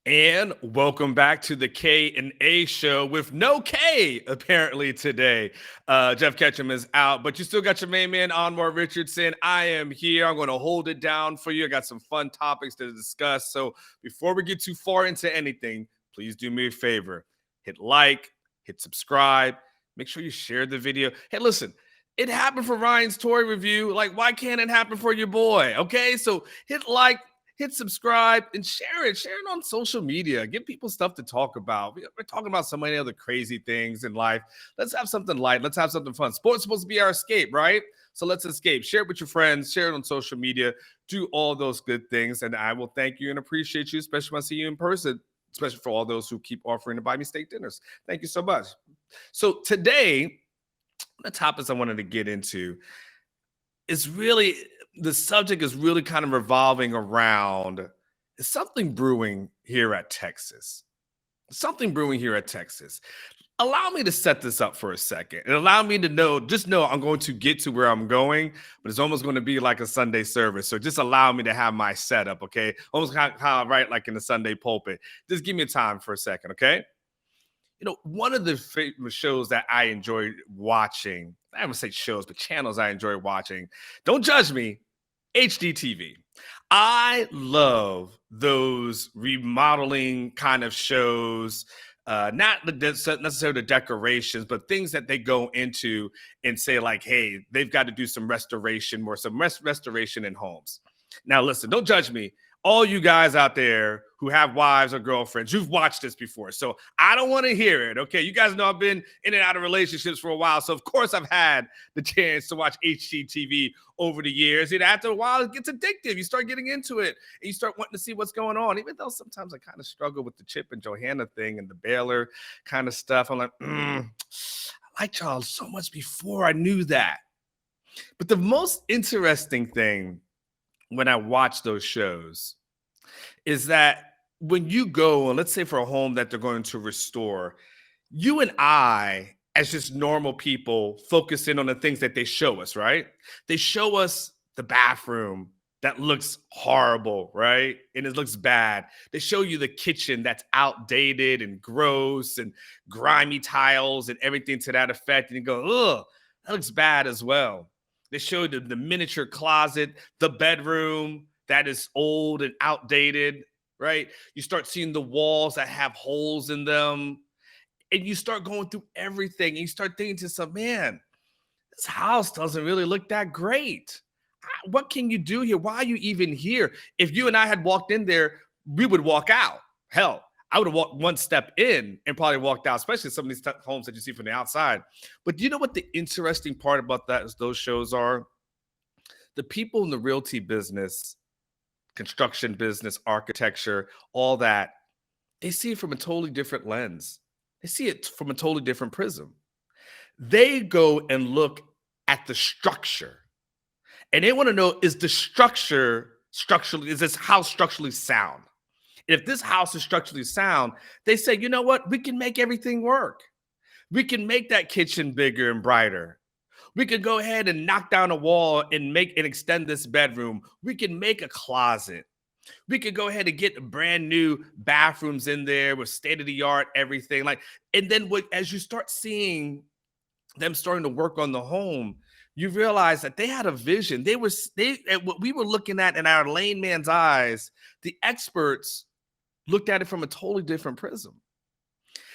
And welcome back to the K and A show with no K apparently today. Jeff Ketchum is out, but you still got your main man Anwar Richardson. I am here. I'm going to hold it down for you. I got some fun topics to discuss. So before we get too far into anything, please do me a favor: hit like, hit subscribe, make sure you share the video. Hey, listen. It happened for Ryan's toy review. Like, why can't it happen for your boy? Okay, so hit subscribe and share it. Share it on social media. Give people stuff to talk about. We're talking about so many other crazy things in life. Let's have something light. Let's have something fun. Sports is supposed to be our escape, right? So let's escape. Share it with your friends. Share it on social media. Do all those good things. And I will thank you and appreciate you, especially when I see you in person, especially for all those who keep offering to buy me steak dinners. Thank you so much. So today, the topics I wanted to get into is really the subject is really kind of revolving around something brewing here at Texas. Something brewing here at Texas. Allow me to set this up for a second and allow me to just know I'm going to get to where I'm going, but it's almost going to be like a Sunday service. So just allow me to have my setup, okay? Almost kind of how I write like in the Sunday pulpit. Just give me time for a second, okay? One of the favorite shows that I enjoy watching, I don't say shows, but channels I enjoy watching, don't judge me, HDTV. I love those remodeling kind of shows, not necessarily the decorations, but things that they go into and say like, hey, they've got to do some restoration, restoration in homes. Now, listen, don't judge me. All you guys out there who have wives or girlfriends, you've watched this before. So I don't want to hear it. Okay. You guys know I've been in and out of relationships for a while. So of course I've had the chance to watch HGTV over the years. And after a while, it gets addictive. You start getting into it and you start wanting to see what's going on. Even though sometimes I kind of struggle with the Chip and Johanna thing and the Baylor kind of stuff. I'm like, I liked y'all so much before I knew that. But the most interesting thing when I watch those shows is that when you go, and let's say for a home that they're going to restore, you and I, as just normal people, focus in on the things that they show us, right? They show us the bathroom that looks horrible, right? And it looks bad. They show you the kitchen that's outdated and gross and grimy tiles and everything to that effect. And you go, ugh, that looks bad as well. They show you the miniature closet, the bedroom that is old and outdated, right? You start seeing the walls that have holes in them. And you start going through everything. And you start thinking to yourself, man, this house doesn't really look that great. What can you do here? Why are you even here? If you and I had walked in there, we would walk out. Hell, I would have walked one step in and probably walked out, especially some of these homes that you see from the outside. But do you know what the interesting part about that is those shows are? The people in the realty business, construction business, architecture, all that, they see it from a totally different lens. They see it from a totally different prism. They go and look at the structure and they want to know, is the structure structurally, is this house structurally sound? If this house is structurally sound, they say, you know what? We can make everything work. We can make that kitchen bigger and brighter. We could go ahead and knock down a wall and make and extend this bedroom. We can make a closet. We could go ahead and get brand new bathrooms in there with state of the art everything. And then as you start seeing them starting to work on the home, you realize that they had a vision. What we were looking at in our layman's eyes, the experts looked at it from a totally different prism.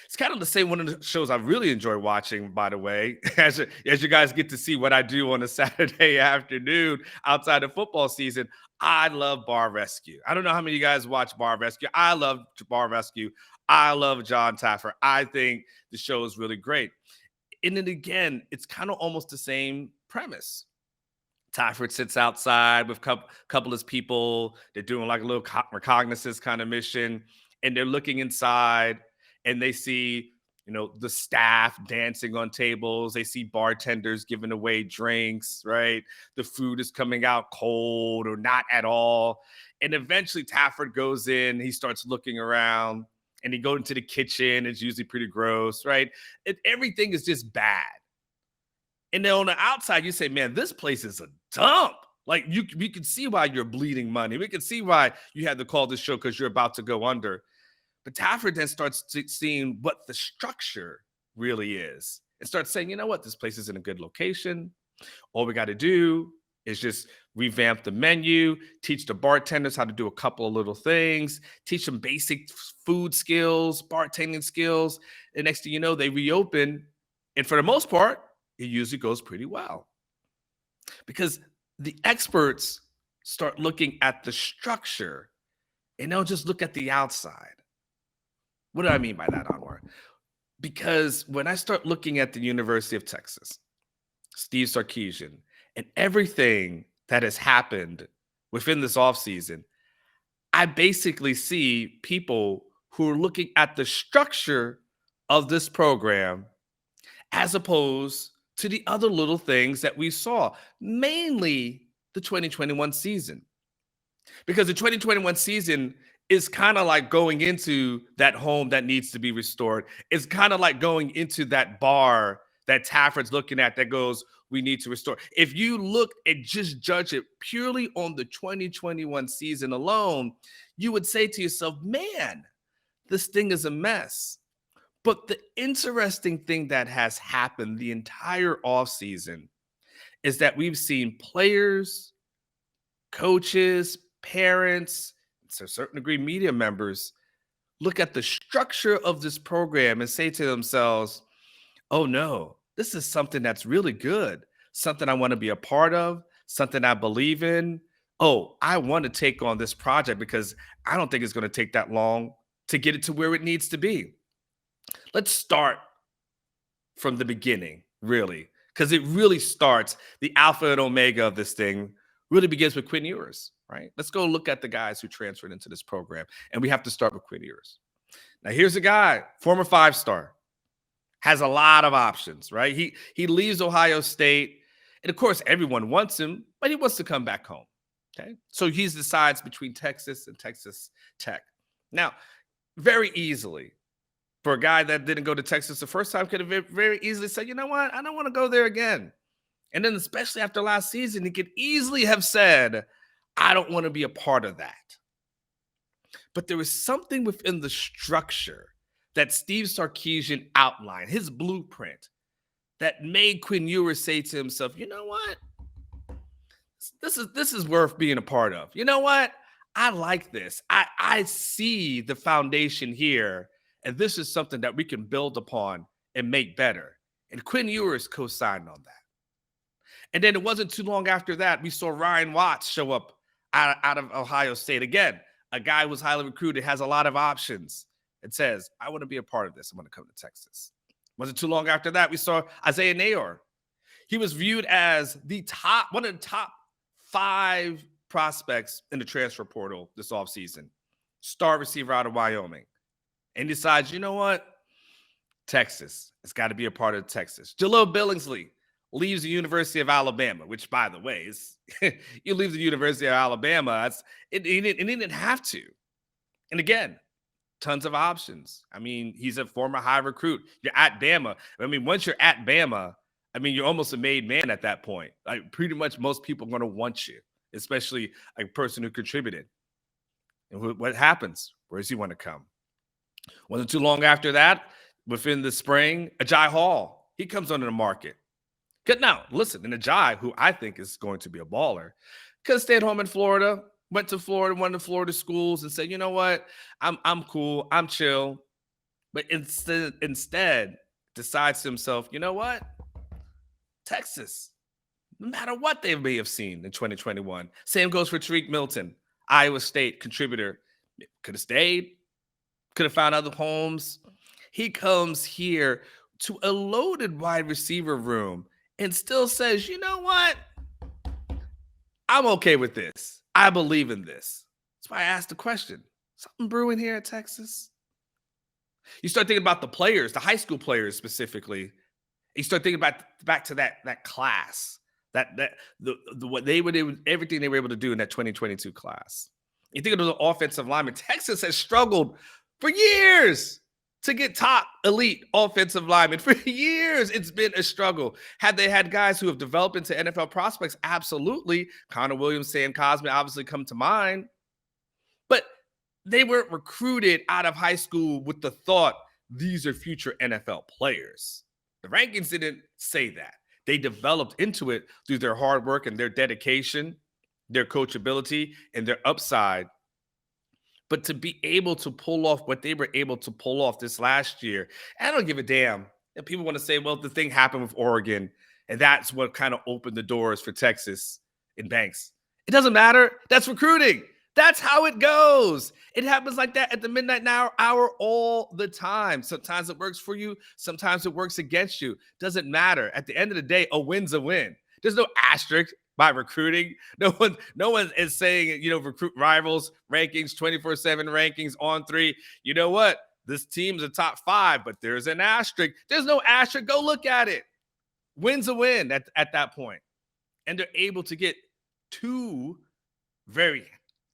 It's kind of the same one of the shows I really enjoy watching, by the way, as you guys get to see what I do on a Saturday afternoon outside of football season. I love Bar Rescue. I don't know how many of you guys watch Bar Rescue. I love Bar Rescue. I love John Taffer. I think the show is really great. And then again, it's kind of almost the same premise. Taffer sits outside with a couple of people. They're doing like a little reconnaissance kind of mission, and they're looking inside. And they see, the staff dancing on tables. They see bartenders giving away drinks, right? The food is coming out cold or not at all. And eventually Tafford goes in, he starts looking around, and he goes into the kitchen. It's usually pretty gross, right? Everything is just bad. And then on the outside, you say, man, this place is a dump. Like we can see why you're bleeding money. We can see why you had to call this show because you're about to go under. But Tafford then starts seeing what the structure really is and starts saying, you know what, this place is in a good location. All we got to do is just revamp the menu, teach the bartenders how to do a couple of little things, teach them basic food skills, bartending skills. And next thing you know, they reopen. And for the most part, it usually goes pretty well because the experts start looking at the structure and they'll just look at the outside. What do I mean by that, Anwar? Because when I start looking at the University of Texas, Steve Sarkisian, and everything that has happened within this offseason, I basically see people who are looking at the structure of this program as opposed to the other little things that we saw, mainly the 2021 season. Because the 2021 season is kind of like going into that home that needs to be restored. It's kind of like going into that bar that Tafford's looking at that goes, we need to restore. If you look and just judge it purely on the 2021 season alone, you would say to yourself, man, this thing is a mess. But the interesting thing that has happened the entire offseason is that we've seen players, coaches, parents, to a certain degree, media members look at the structure of this program and say to themselves, oh no, this is something that's really good, something I want to be a part of, something I believe in. Oh, I want to take on this project because I don't think it's going to take that long to get it to where it needs to be. Let's start from the beginning, really, because it really starts, the alpha and omega of this thing really begins with Quinn Ewers, right? Let's go look at the guys who transferred into this program, and we have to start with Quinn Ewers. Now, here's a guy, former five-star, has a lot of options, right? He leaves Ohio State, and of course, everyone wants him, but he wants to come back home, okay? So he decides between Texas and Texas Tech. Now, very easily, for a guy that didn't go to Texas the first time, could have very easily said, you know what, I don't want to go there again. And then especially after last season, he could easily have said, I don't want to be a part of that. But there was something within the structure that Steve Sarkisian outlined, his blueprint, that made Quinn Ewers say to himself, you know what? This is worth being a part of. You know what? I like this. I see the foundation here, and this is something that we can build upon and make better. And Quinn Ewers co-signed on that. And then it wasn't too long after that, we saw Ryan Watts show up out of Ohio State. Again, a guy who's highly recruited, has a lot of options, and says, I want to be a part of this. I want to come to Texas. Wasn't too long after that, we saw Isaiah Nayor. He was viewed as one of the top 5 prospects in the transfer portal this offseason. Star receiver out of Wyoming. And decides, you know what? Texas. It's got to be a part of Texas. Jaleel Billingsley leaves the University of Alabama, which, by the way, is you leave the University of Alabama, he didn't have to. And again, tons of options. I mean, he's a former high recruit. You're at Bama. I mean, once you're at Bama, I mean, you're almost a made man at that point. Like, pretty much most people are going to want you, especially a person who contributed. And what happens? Where does he want to come? Wasn't too long after that, within the spring, Ajay Hall, he comes onto the market. Now, listen, and Ajay, who I think is going to be a baller, could have stayed home in Florida, went to Florida, one of the Florida schools, and said, you know what, I'm cool, I'm chill. But instead decides to himself, you know what, Texas, no matter what they may have seen in 2021. Same goes for Tariq Milton, Iowa State contributor. Could have stayed, could have found other homes. He comes here to a loaded wide receiver room and still says, you know what? I'm okay with this. I believe in this. That's why I asked the question. Something brewing here at Texas? You start thinking about the players, the high school players specifically. You start thinking about back to that class, what they would do, everything they were able to do in that 2022 class. You think of the offensive linemen. Texas has struggled for years to get top elite offensive linemen. For years, it's been a struggle. Had they had guys who have developed into NFL prospects? Absolutely. Connor Williams, Sam Cosmi obviously come to mind. But they weren't recruited out of high school with the thought these are future NFL players. The rankings didn't say that. They developed into it through their hard work and their dedication, their coachability, and their upside. But to be able to pull off what they were able to pull off this last year, I don't give a damn. And people want to say, well, the thing happened with Oregon, and that's what kind of opened the doors for Texas and Banks. It doesn't matter. That's recruiting. That's how it goes. It happens like that at the midnight hour all the time. Sometimes it works for you. Sometimes it works against you. Doesn't matter. At the end of the day, a win's a win. There's no asterisk by recruiting. No one is saying, recruit rivals rankings, 24/7 rankings on 3. You know what? This team's a top 5, but there's an asterisk. There's no asterisk. Go look at it. Win's a win at that point. And they're able to get 2 very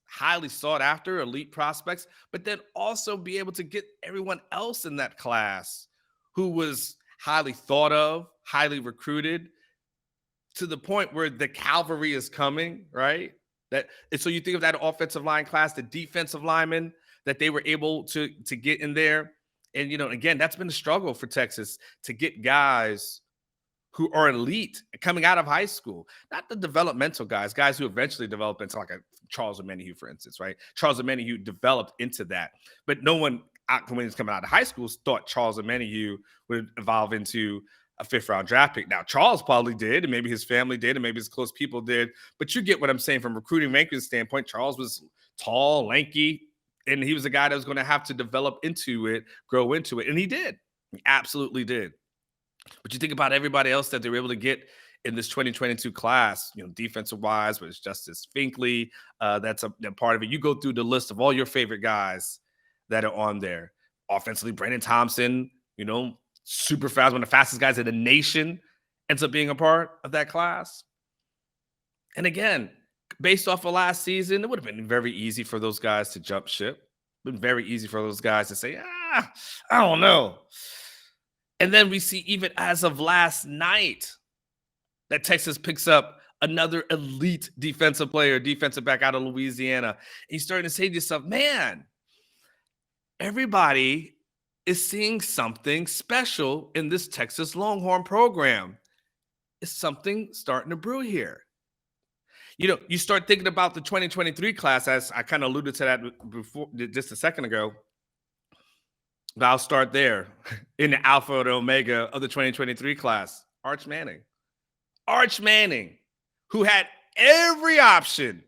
highly sought after elite prospects, but then also be able to get everyone else in that class who was highly thought of, highly recruited, to the point where the cavalry is coming, right? So you think of that offensive line class, the defensive linemen that they were able to get in there. And, again, that's been a struggle for Texas to get guys who are elite coming out of high school, not the developmental guys who eventually develop into like a Charles Omenihu, for instance, right? Charles Omenihu developed into that, but no one when he's coming out of high school thought Charles Omenihu would evolve into a 5th-round draft pick. Now, Charles probably did, and maybe his family did, and maybe his close people did, but you get what I'm saying from recruiting rankings standpoint. Charles was tall, lanky, and he was a guy that was going to have to develop into it, grow into it, and he did. He absolutely did. But you think about everybody else that they were able to get in this 2022 class, defensive wise, but it's Justice Finkley. That's a part of it. You go through the list of all your favorite guys that are on there. Offensively, Brandon Thompson, super fast, one of the fastest guys in the nation, ends up being a part of that class. And again, based off of last season, it would have been very easy for those guys to jump ship. It would have been very easy for those guys to say, I don't know. And then we see, even as of last night, that Texas picks up another elite defensive player, defensive back out of Louisiana. And you're starting to say to yourself, man, everybody is seeing something special in this Texas Longhorn program. Is something starting to brew here? You start thinking about the 2023 class, as I kind of alluded to that before, just a second ago. But I'll start there. In the alpha and omega of the 2023 class, Arch Manning. Arch Manning, who had every option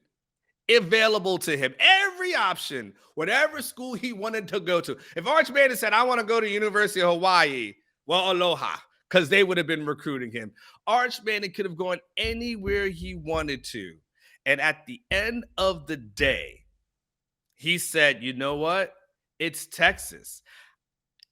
available to him, every option, whatever school he wanted to go to. If Arch Manning said, I want to go to University of Hawaii, well, aloha, because they would have been recruiting him. Arch Manning could have gone anywhere he wanted to. And at the end of the day, he said, you know what? It's Texas.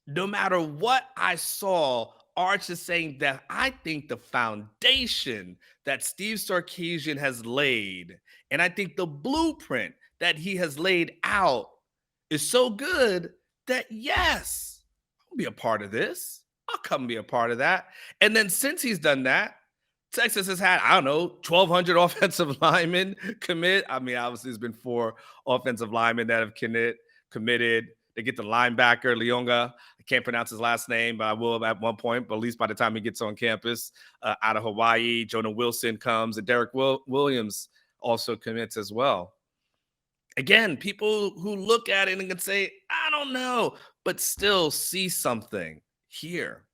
No matter what I saw, Arch is saying that I think the foundation that Steve Sarkisian has laid, and I think the blueprint that he has laid out is so good that, yes, I'll be a part of this. I'll come be a part of that. And then since he's done that, Texas has had, 1,200 offensive linemen commit. I mean, obviously, there's been 4 offensive linemen that have committed. They get the linebacker, Leonga. I can't pronounce his last name, but I will at one point. But at least by the time he gets on campus, out of Hawaii, Jonah Wilson comes, and Derek Williams also commits as well. Again, people who look at it and can say, I don't know, but still see something here.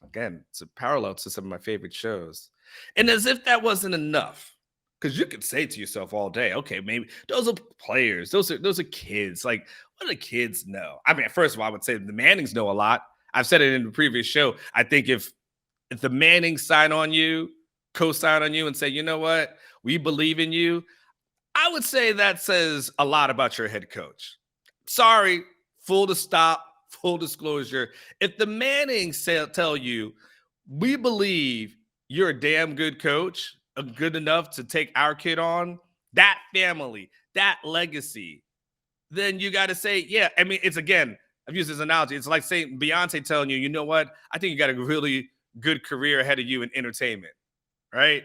Again, it's a parallel to some of my favorite shows. And as if that wasn't enough, because you could say to yourself all day, okay, maybe those are players, those are kids. Like, what do the kids know? I mean, first of all, I would say the Mannings know a lot. I've said it in the previous show. I think if the Mannings sign on you, co-sign on you, and say, you know what, we believe in you, I would say that says a lot about your head coach. Sorry, full disclosure. If the Mannings tell you, we believe you're a damn good coach, good enough to take our kid on, that family, that legacy, then you got to say, yeah. I mean, it's, again, I've used this analogy. It's like saying Beyonce telling you, you know what? I think you got a really good career ahead of you in entertainment, right?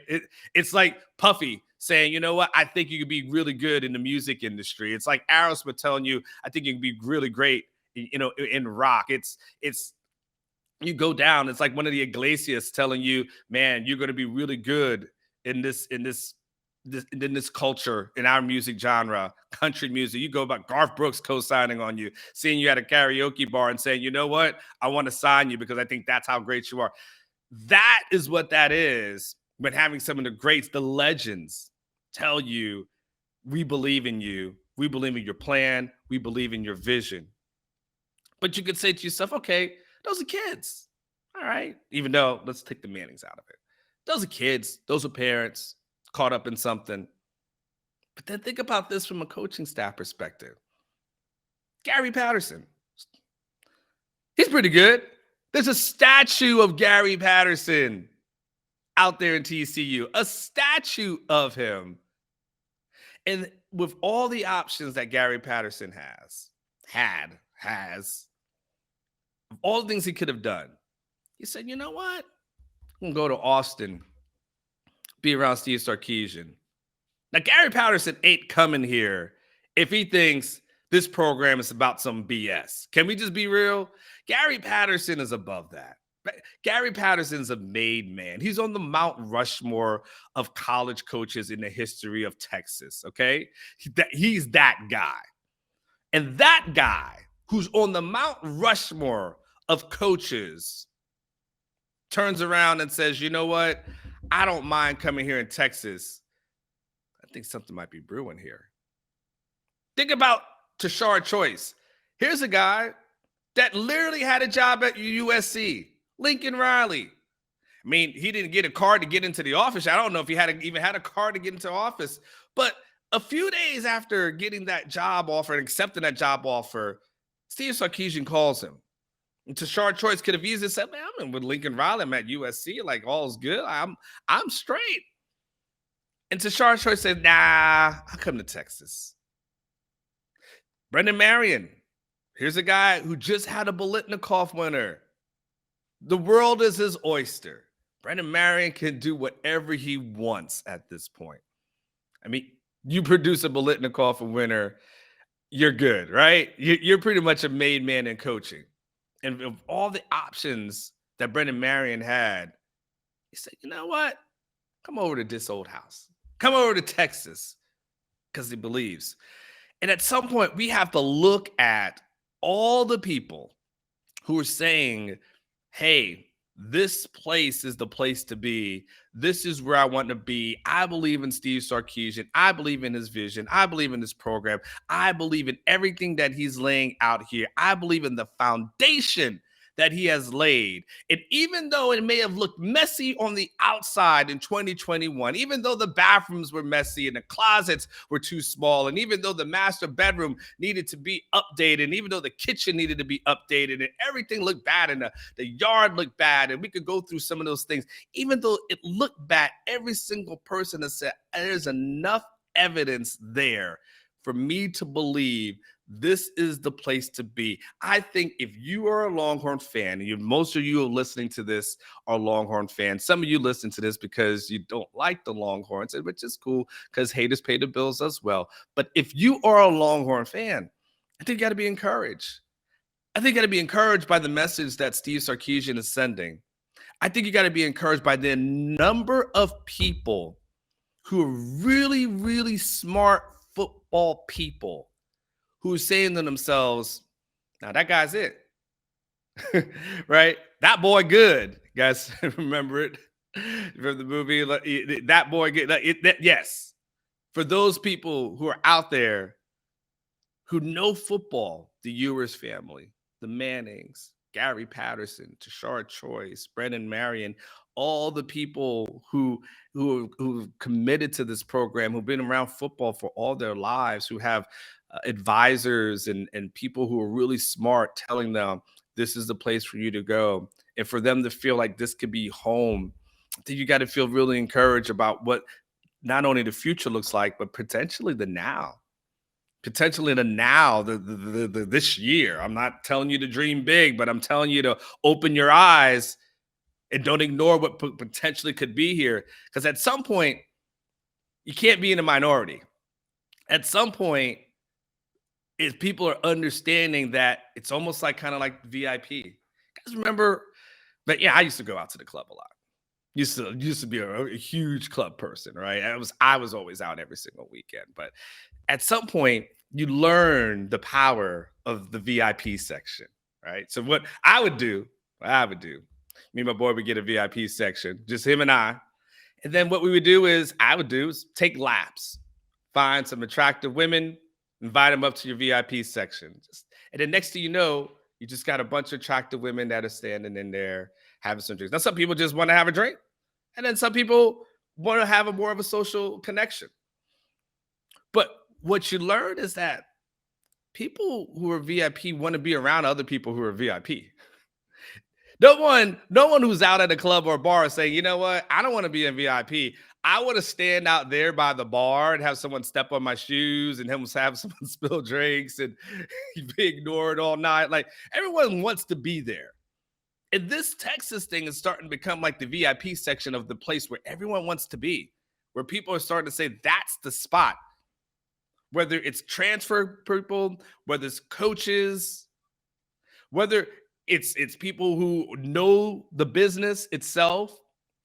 It's like Puffy saying, you know what, I think you could be really good in the music industry. It's like Aerosmith telling you, I think you can be really great, in rock. It's you go down. It's like one of the Iglesias telling you, man, you're going to be really good in this culture, in our music genre, country music. You go about Garth Brooks co-signing on you, seeing you at a karaoke bar and saying, you know what, I want to sign you because I think that's how great you are. That is what that is. When having some of the greats, the legends, tell you, we believe in you, we believe in your plan, we believe in your vision. But you could say to yourself, okay, those are kids. All right. Even though, let's take the Mannings out of it. Those are kids. Those are parents caught up in something. But then think about this from a coaching staff perspective. Gary Patterson. He's pretty good. There's a statue of Gary Patterson out there in TCU, a statue of him. And with all the options that Gary Patterson has, all the things he could have done, he said, you know what? I'm going to go to Austin, be around Steve Sarkisian. Now, Gary Patterson ain't coming here if he thinks this program is about some BS. Can we just be real? Gary Patterson is above that. Gary Patterson's a made man. He's on the Mount Rushmore of college coaches in the history of Texas, okay? He's that guy. And that guy who's on the Mount Rushmore of coaches turns around and says, you know what? I don't mind coming here in Texas. I think something might be brewing here. Think about Tashard Choice. Here's a guy that literally had a job at USC, Lincoln Riley. I mean, he didn't get a card to get into the office. I don't know if he even had a card to get into office. But a few days after getting that job offer and accepting that job offer, Steve Sarkisian calls him. And Tashard Choice could have easily said, man, I'm in with Lincoln Riley. I'm at USC. Like, all's good. I'm straight. And Tashard Choice said, nah, I'll come to Texas. Brendan Marion. Here's a guy who just had a Biletnikoff winner. The world is his oyster. Brendan Marion can do whatever he wants at this point. I mean, you produce a Biletnikoff winner, you're good, right? You're pretty much a made man in coaching. And of all the options that Brendan Marion had, he said, you know what? Come over to this old house. Come over to Texas, because he believes. And at some point, we have to look at all the people who are saying, hey, this place is the place to be. This is where I want to be. I believe in Steve Sarkisian. I believe in his vision. I believe in this program. I believe in everything that he's laying out here. I believe in the foundation that he has laid. And even though it may have looked messy on the outside in 2021, even though the bathrooms were messy and the closets were too small, and even though the master bedroom needed to be updated, and even though the kitchen needed to be updated, and everything looked bad, and the yard looked bad, and we could go through some of those things, even though it looked bad, every single person has said, there's enough evidence there for me to believe this is the place to be. I think if you are a Longhorn fan, and most of you are listening to this are Longhorn fans. Some of you listen to this because you don't like the Longhorns, which is cool because haters pay the bills as well. But if you are a Longhorn fan, I think you got to be encouraged. I think you got to be encouraged by the message that Steve Sarkisian is sending. I think you got to be encouraged by the number of people who are really, really smart football people who are saying to themselves, now that guy's it, right? That boy good. You guys remember it from the movie? That boy good. Yes. For those people who are out there who know football, the Ewers family, the Mannings, Gary Patterson, Tashard Choice, Brendan Marion, all the people who committed to this program, who've been around football for all their lives, who have advisors and people who are really smart telling them this is the place for you to go, and for them to feel like this could be home. I think you got to feel really encouraged about what not only the future looks like, but potentially the now. Potentially the now, the this year. I'm not telling you to dream big, but I'm telling you to open your eyes and don't ignore what potentially could be here. Because at some point, you can't be in a minority. At some point, is people are understanding that it's almost like kind of like VIP. Guys, remember? But yeah, I used to go out to the club a lot. Used to be a huge club person, right? I was always out every single weekend. But at some point, you learn the power of the VIP section, right? So what I would do, me and my boy would get a VIP section, just him and I. And then what we would do is take laps, find some attractive women, invite them up to your VIP section. And then next thing you know, you just got a bunch of attractive women that are standing in there having some drinks. Now, some people just want to have a drink, and then some people want to have a more of a social connection. But what you learn is that people who are VIP want to be around other people who are VIP. No one who's out at a club or a bar is saying, you know what, I don't want to be in VIP. I want to stand out there by the bar and have someone step on my shoes and have someone spill drinks and be ignored all night. Like, everyone wants to be there. And this Texas thing is starting to become like the VIP section of the place where everyone wants to be, where people are starting to say that's the spot. Whether it's transfer people, whether it's coaches, whether it's people who know the business itself,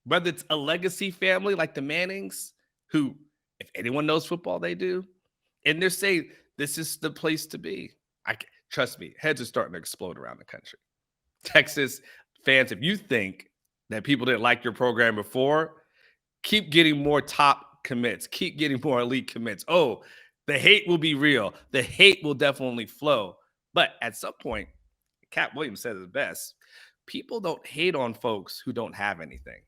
whether it's a legacy family like the Mannings, who, if anyone knows football, they do. And they're saying this is the place to be. Trust me, heads are starting to explode around the country. Texas fans, if you think that people didn't like your program before, keep getting more top commits, keep getting more elite commits. Oh, the hate will be real. The hate will definitely flow. But at some point, Cat Williams said it best. People don't hate on folks who don't have anything.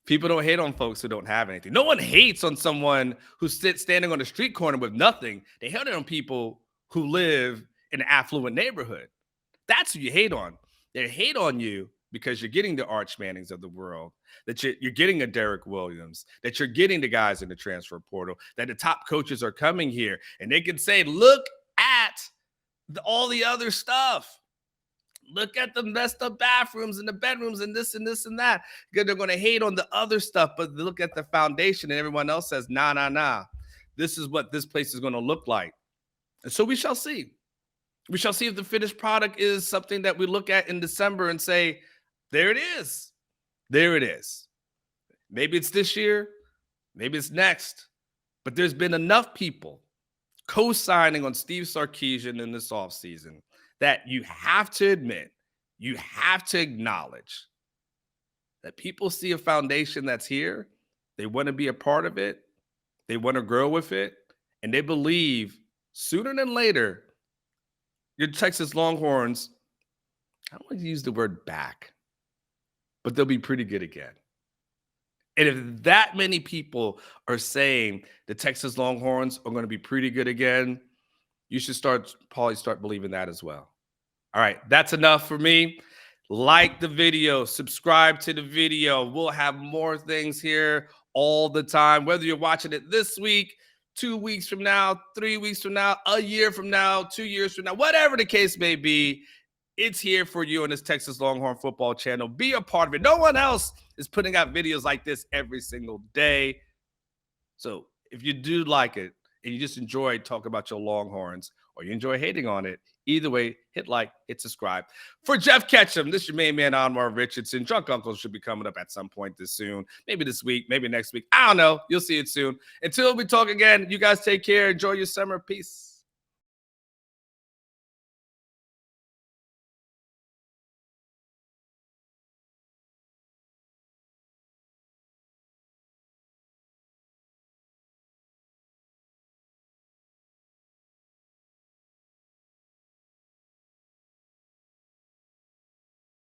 People don't hate on folks who don't have anything. No one hates on someone who's standing on the street corner with nothing. They hate on people who live in an affluent neighborhood. That's who you hate on. They hate on you because you're getting the Arch Mannings of the world, that you're getting a Derek Williams, that you're getting the guys in the transfer portal, that the top coaches are coming here. And they can say, look at all the other stuff. Look at the messed up bathrooms and the bedrooms and this and this and that. Because they're going to hate on the other stuff, but look at the foundation and everyone else says, nah. This is what this place is going to look like. And so we shall see. We shall see if the finished product is something that we look at in December and say, there it is. There it is. Maybe it's this year. Maybe it's next. But there's been enough people co-signing on Steve Sarkisian in this offseason that you have to admit, you have to acknowledge that people see a foundation that's here. They want to be a part of it. They want to grow with it. And they believe sooner than later, your Texas Longhorns, I don't want to use the word back, but they'll be pretty good again. And if that many people are saying the Texas Longhorns are going to be pretty good again, you should probably start believing that as well. All right, that's enough for me. Like the video, subscribe to the video. We'll have more things here all the time, whether you're watching it this week, 2 weeks from now, 3 weeks from now, a year from now, 2 years from now, whatever the case may be. It's here for you on this Texas Longhorn football channel. Be a part of it. No one else is putting out videos like this every single day. So if you do like it and you just enjoy talking about your Longhorns or you enjoy hating on it, either way, hit like, hit subscribe. For Jeff Ketchum, this is your main man, Anwar Richardson. Drunk Uncle should be coming up at some point this soon. Maybe this week, maybe next week. I don't know. You'll see it soon. Until we talk again, you guys take care. Enjoy your summer. Peace.